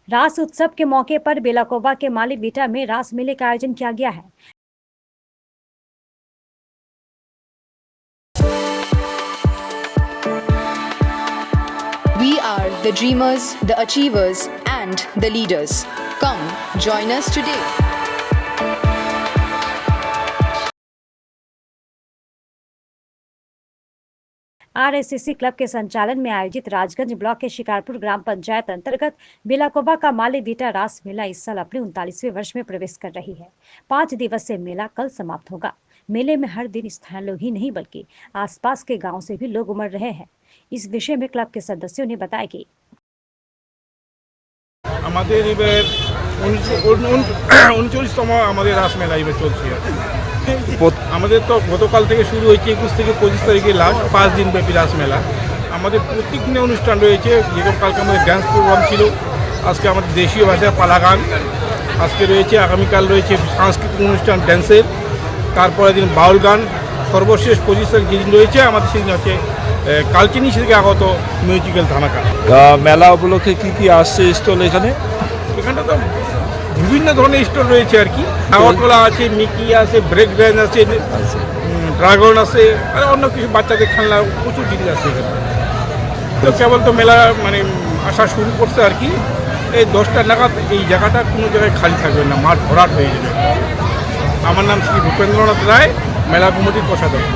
रास उत्सव के मौके पर बेलाकोवा के माली बीटा में रास मेले का आयोजन किया गया है। We are the dreamers, the achievers, and the leaders. Come, join us today. RSSC club के संचालन में आयोजित राजगंज ब्लॉक के शिकारपुर ग्राम पंचायत अंतर्गत बेलाकोवा का माली बीटा रास मेला इस साल अपने 39वें वर्ष में प्रवेश कर रही है। 5 दिवसीय मेला कल समाप्त होगा। मेले में हर दिन स्थानीय लोग ही नहीं बल्कि आसपास के गांव से भी लोग उमड़ रहे हैं। इस विषय में क्लब के सदस्यों ने बताया कि আমাদের এবার 39তম আমাদের রাস মেলা এবার চলছে। আমাদের তো গতকাল থেকে শুরু হয়েছে, 21 থেকে 25 তারিখে লাস্ট 5 দিন ব্যাপী রাস মেলা। আমাদের প্রত্যেক দিনে অনুষ্ঠান রয়েছে, যেরকম কালকে আমাদের ড্যান্স প্রোগ্রাম ছিল, আজকে আমাদের দেশীয় ভাষায় পালা গান, আজকে রয়েছে, আগামীকাল রয়েছে সাংস্কৃতিক অনুষ্ঠান ড্যান্সের, তারপরে দিন বাউল গান, সর্বশেষ 25 তারিখ যেদিন রয়েছে আমাদের সেদিন হচ্ছে কালচিনি থেকে আগত মিউজিক্যাল ধামাকা। মেলা উপলক্ষে কি আসছে স্টল এখানে? এখানটা তো বিভিন্ন ধরনের স্টল রয়েছে আর কি। নাগরতলা আছে, মিকি আছে, ব্রেক ড্যান্স আছে, ড্রাগন আছে, আর অন্য কিছু বাচ্চাদের খেলনা, প্রচুর জিনিস আছে এখানে। তো কেবল তো মেলা মানে আসা শুরু করছে আর কি। এই 10টা নাগাদ এই জায়গাটা কোনো জায়গায় খালি থাকবে না, মাঠ ভরাট হয়ে যাবে। আমার নাম শ্রী ভূপেন্দ্রনাথ রায়, মেলা কমিটির কোষাধ্যক্ষ।